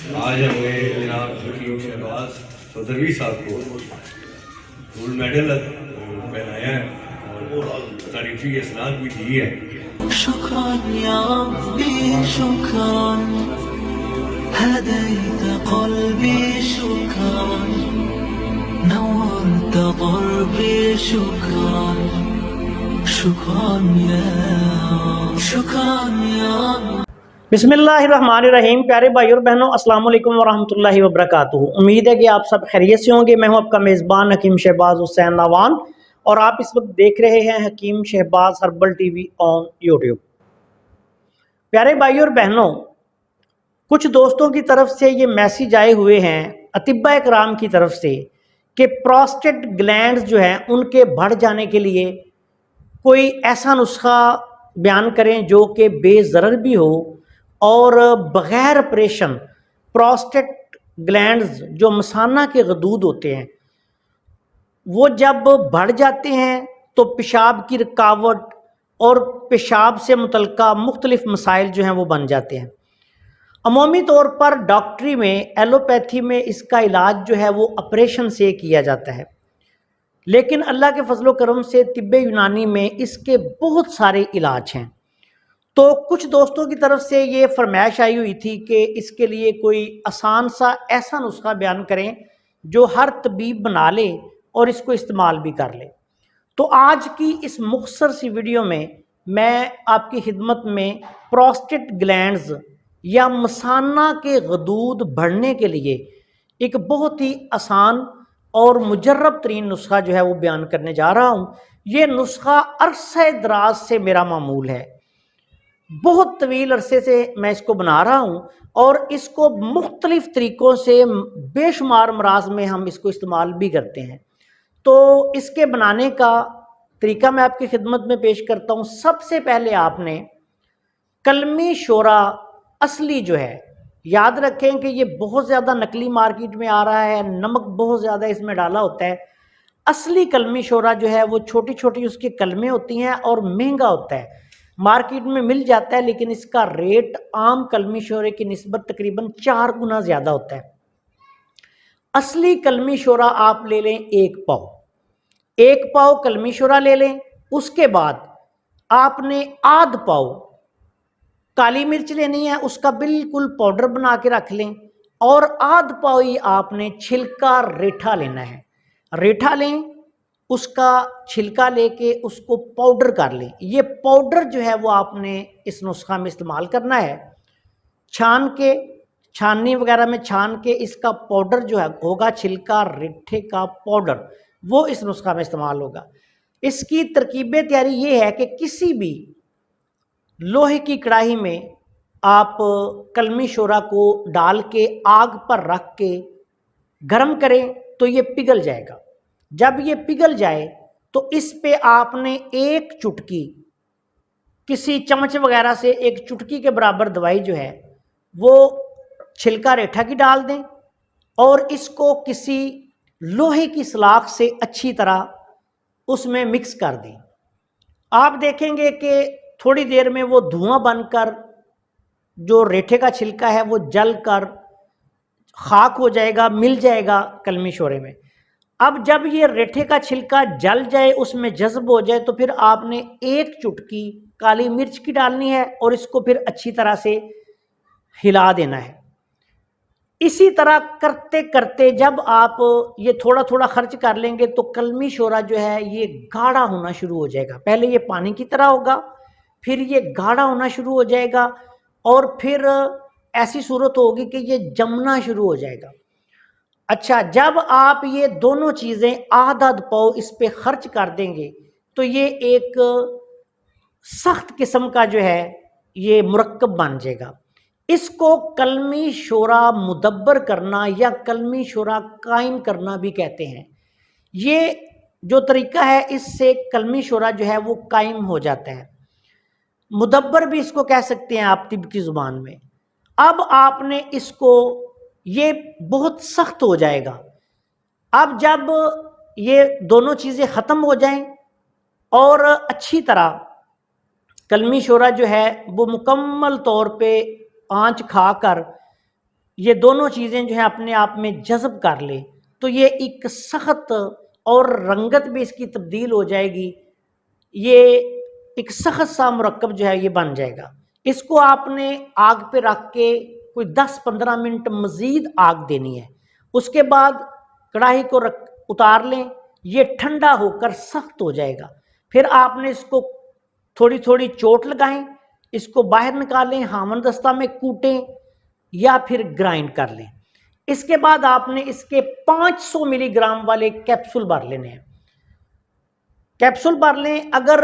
आज हमें जनाब हकीम शहबाज चौधरी साहब को गोल्ड मेडल पहनाया है और तारीफी इसनाद भी दी है। شكرا يا ربي شكرا هديت قلبي شكرا نورت ضربي شكرا شكرا يا رب شكرا يا رب बिस्मिल्लाहिर्रहमानिर्रहीम। प्यारे भाई और बहनों, अस्सलाम वालेकुम वरहमतुल्लाहि वबरकातुहू। उम्मीद है कि आप सब खैरियत से होंगे। मैं हूं आपका मेज़बान हकीम शहबाज हुसैन नावान और आप इस वक्त देख रहे हैं Hakeem Shahbaz herbal TV on YouTube. प्यारे भाई और बहनों, कुछ दोस्तों की तरफ से ये मैसेज आए हुए हैं अतिब्बा कराम की तरफ से कि प्रोस्टेट ग्लैंड्स जो हैं उनके बढ़ जाने के लिए कोई ऐसा नुस्खा बयान करें जो कि बेज़रर भी हो और बग़ैर ऑपरेशन प्रोस्टेट ग्लैंड्स जो मसाना के गदूद होते हैं वो जब बढ़ जाते हैं तो पेशाब की रुकावट और पेशाब से मुतल्लिका मुख्तलिफ मसाइल जो हैं वो बन जाते हैं। अमूमी तौर पर डॉक्टरी में, एलोपैथी में इसका इलाज जो है वो ऑपरेशन से किया जाता है, लेकिन अल्लाह के फजलो करम से तिब्बे यूनानी में इसके बहुत सारे इलाज हैं। तो कुछ दोस्तों की तरफ से ये फरमाइश आई हुई थी कि इसके लिए कोई आसान सा ऐसा नुस्खा बयान करें जो हर तबीब बना ले और इसको इस्तेमाल भी कर ले। तो आज की इस मुख्तसर सी वीडियो में मैं आपकी खिदमत में प्रोस्टेट ग्लैंड्स या मसाना के गदूद बढ़ने के लिए एक बहुत ही आसान और मुजर्रब तरीन नुस्खा जो है वो बयान करने जा रहा हूँ। ये नुस्खा अरसे दराज से मेरा मामूल है, बहुत तवील अरसे से मैं इसको बना रहा हूँ और इसको मुख्तलिफ तरीक़ों से बेशुमार अमराज में हम इसको इस्तेमाल भी करते हैं। तो इसके बनाने का तरीका मैं आपकी खिदमत में पेश करता हूँ। सबसे पहले आपने कलमी शोरा असली जो है, याद रखें कि ये बहुत ज़्यादा नकली मार्केट में आ रहा है, नमक बहुत ज़्यादा इसमें डाला होता है। असली कलमी शोरा जो है वो छोटी छोटी उसकी कलमें होती हैं और महंगा होता है, मार्केट में मिल जाता है, लेकिन इसका रेट आम कलमी शोरे की निस्बत तकरीबन 4 गुना ज़्यादा होता है। असली कलमी शोरा आप ले लें 1 पाव कलमी शोरा ले लें। उसके बाद आपने आध पाव काली मिर्च लेनी है, उसका बिल्कुल पाउडर बना के रख लें और आध पाव ही आपने छिलका रेठा लेना है। रेठा लें, उसका छिलका लेके उसको पाउडर कर लें। ये पाउडर जो है वो आपने इस नुस्खा में इस्तेमाल करना है। छान के, छाननी वगैरह में छान के इसका पाउडर जो है होगा, छिलका रेठे का पाउडर, वो इस नुस्खा में इस्तेमाल होगा। इसकी तरकीब तैयारी ये है कि किसी भी लोहे की कढ़ाई में आप कलमी शोरा को डाल के आग पर रख के गर्म करें तो ये पिघल जाएगा। जब ये पिघल जाए तो इस पे आपने एक चुटकी, किसी चम्मच वगैरह से एक चुटकी के बराबर दवाई जो है वो छिलका रेठा की डाल दें और इसको किसी लोहे की सलाख से अच्छी तरह उसमें मिक्स कर दें। आप देखेंगे कि थोड़ी देर में वो धुआं बनकर जो रेठे का छिलका है वो जल कर खाक हो जाएगा, मिल जाएगा कलमी शोरे में। अब जब ये रेठे का छिलका जल जाए, उसमें जज्ब हो जाए, तो फिर आपने एक चुटकी काली मिर्च की डालनी है और इसको फिर अच्छी तरह से हिला देना है। इसी तरह करते करते जब आप ये थोड़ा थोड़ा खर्च कर लेंगे तो कलमी शोरा जो है ये गाढ़ा होना शुरू हो जाएगा। पहले ये पानी की तरह होगा, फिर ये गाढ़ा होना शुरू हो जाएगा और फिर ऐसी सूरत होगी कि ये जमना शुरू हो जाएगा। अच्छा, जब आप ये दोनों चीज़ें आधा पाव इस पे खर्च कर देंगे तो ये एक सख्त किस्म का जो है ये मुरक्कब बन जाएगा। इसको कलमी शोरा मुदब्बर करना या कलमी शोरा कायम करना भी कहते हैं। ये जो तरीका है इससे कलमी शोरा जो है वो कायम हो जाता है। मुदब्बर भी इसको कह सकते हैं आप तिब की ज़ुबान में। अब आपने इसको, ये बहुत सख्त हो जाएगा। अब जब ये दोनों चीज़ें ख़त्म हो जाएं और अच्छी तरह कलमी शोरा जो है वो मुकम्मल तौर पे आंच खाकर یہ دونوں چیزیں جو ہیں اپنے آپ میں جذب کر لے تو یہ ایک سخت اور رنگت بھی اس کی تبدیل ہو جائے گی، یہ ایک سخت سا مرکب جو ہے یہ بن جائے گا۔ اس کو آپ نے آگ پہ رکھ کے کوئی 10-15 منٹ مزید آگ دینی ہے، اس کے بعد کڑاہی کو اتار لیں، یہ ٹھنڈا ہو کر سخت ہو جائے گا۔ پھر آپ نے اس کو تھوڑی تھوڑی چوٹ لگائیں، اس کو باہر نکالیں، ہامن دستہ میں کوٹیں یا پھر گرائنڈ کر لیں۔ اس کے بعد آپ نے اس کے 500 ملی گرام والے کیپسول بھر لینے ہیں۔ کیپسول بھر لیں، اگر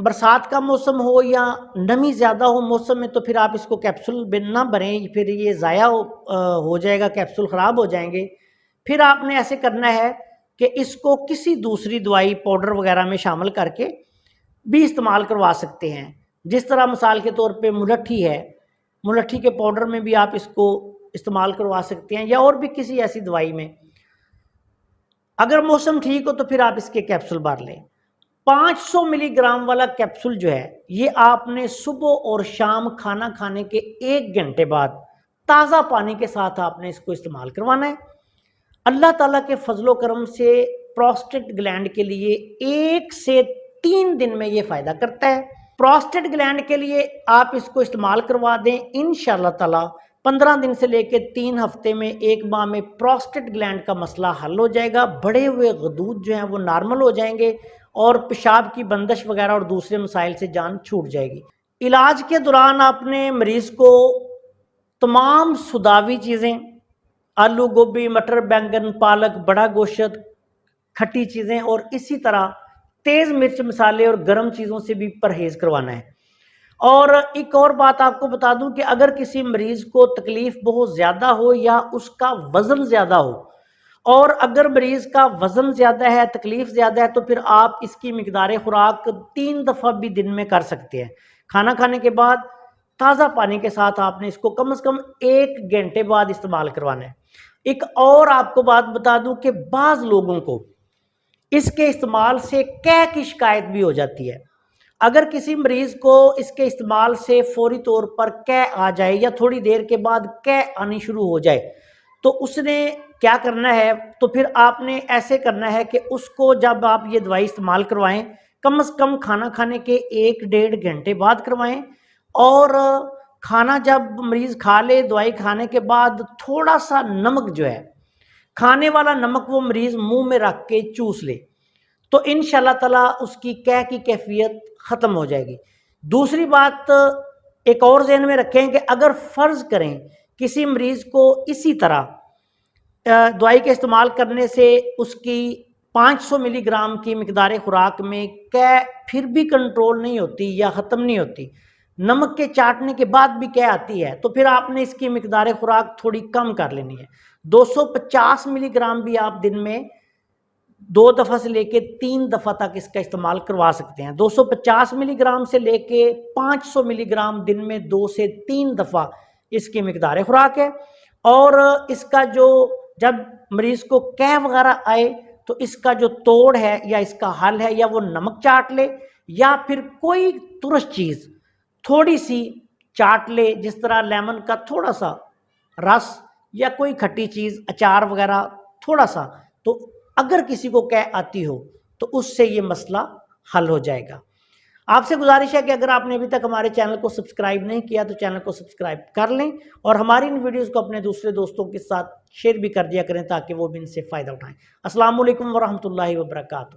برسات کا موسم ہو یا نمی زیادہ ہو موسم میں تو پھر آپ اس کو کیپسول نہ بھریں، پھر یہ ضائع ہو جائے گا، کیپسول خراب ہو جائیں گے۔ پھر آپ نے ایسے کرنا ہے کہ اس کو کسی دوسری دوائی پاؤڈر وغیرہ میں شامل کر کے بھی استعمال کروا سکتے ہیں، جس طرح مثال کے طور پہ ملٹھی ہے، ملٹھی کے پاؤڈر میں بھی آپ اس کو استعمال کروا سکتے ہیں، یا اور بھی کسی ایسی دوائی میں۔ اگر موسم ٹھیک ہو تو پھر آپ اس کے کیپسول بھر لیں۔ 500 ملی گرام والا کیپسول جو ہے یہ آپ نے صبح اور شام کھانا کھانے کے 1 گھنٹے بعد تازہ پانی کے ساتھ آپ نے اس کو استعمال کروانا ہے۔ اللہ تعالیٰ کے فضل و کرم سے پروسٹیٹ گلینڈ کے لیے 1 سے 3 دن میں یہ فائدہ کرتا ہے۔ پروسٹیٹ گلینڈ کے لیے آپ اس کو استعمال کروا دیں، انشاءاللہ تعالیٰ 15 دن سے لے کے 3 ہفتے میں 1 ماہ میں پروسٹیٹ گلینڈ کا مسئلہ حل ہو جائے گا۔ بڑے ہوئے غدود جو ہیں وہ نارمل ہو جائیں گے اور پیشاب کی بندش وغیرہ اور دوسرے مسائل سے جان چھوٹ جائے گی۔ علاج کے دوران آپ نے مریض کو تمام سداوی چیزیں، آلو گوبھی مٹر بینگن پالک بڑا گوشت کھٹی چیزیں اور اسی طرح تیز مرچ مسالے اور گرم چیزوں سے بھی پرہیز کروانا ہے۔ اور ایک اور بات آپ کو بتا دوں کہ اگر کسی مریض کو تکلیف بہت زیادہ ہو یا اس کا وزن زیادہ ہو، اور اگر مریض کا وزن زیادہ ہے تکلیف زیادہ ہے تو پھر آپ اس کی مقدار خوراک 3 دفعہ بھی دن میں کر سکتے ہیں۔ کھانا کھانے کے بعد تازہ پانی کے ساتھ آپ نے اس کو کم از کم 1 گھنٹے بعد استعمال کروانا ہے۔ ایک اور آپ کو بات بتا دوں کہ بعض لوگوں کو اس کے استعمال سے قے کی شکایت بھی ہو جاتی ہے۔ اگر کسی مریض کو اس کے استعمال سے فوری طور پر قے آ جائے یا تھوڑی دیر کے بعد قے آنی شروع ہو جائے تو اس نے کیا کرنا ہے، تو پھر آپ نے ایسے کرنا ہے کہ اس کو جب آپ یہ دوائی استعمال کروائیں کم از کم کھانا کھانے کے 1-1.5 گھنٹے بعد کروائیں، اور کھانا جب مریض کھا لے دوائی کھانے کے بعد تھوڑا سا نمک جو ہے کھانے والا نمک وہ مریض منہ میں رکھ کے چوس لے تو انشاءاللہ تعالیٰ اس کی قے کی کیفیت ختم ہو جائے گی۔ دوسری بات ایک اور ذہن میں رکھیں کہ اگر فرض کریں کسی مریض کو اسی طرح دوائی کے استعمال کرنے سے اس کی 500 ملی گرام کی مقدار خوراک میں قے پھر بھی کنٹرول نہیں ہوتی یا ختم نہیں ہوتی، نمک کے چاٹنے کے بعد بھی قے آتی ہے، تو پھر آپ نے اس کی مقدار خوراک تھوڑی کم کر لینی ہے۔ 250 ملی گرام بھی آپ دن میں 2 دفعہ سے لے کے 3 دفعہ تک اس کا استعمال کروا سکتے ہیں۔ 250 ملی گرام سے لے کے 500 ملی گرام دن میں 2 سے 3 دفعہ اس کی مقدار خوراک ہے۔ اور اس کا جو جب مریض کو قے وغیرہ آئے تو اس کا جو توڑ ہے یا اس کا حل ہے یا وہ نمک چاٹ لے یا پھر کوئی ترش چیز تھوڑی سی چاٹ لے، جس طرح لیمن کا تھوڑا سا رس یا کوئی کھٹی چیز اچار وغیرہ تھوڑا سا، تو اگر کسی کو قے آتی ہو تو اس سے یہ مسئلہ حل ہو جائے گا۔ آپ سے گزارش ہے کہ اگر آپ نے ابھی تک ہمارے چینل کو سبسکرائب نہیں کیا تو چینل کو سبسکرائب کر لیں اور ہماری ان ویڈیوز کو اپنے دوسرے دوستوں کے ساتھ شیئر بھی کر دیا کریں تاکہ وہ بھی ان سے فائدہ اٹھائیں۔ السلام علیکم ورحمۃ اللہ وبرکاتہ۔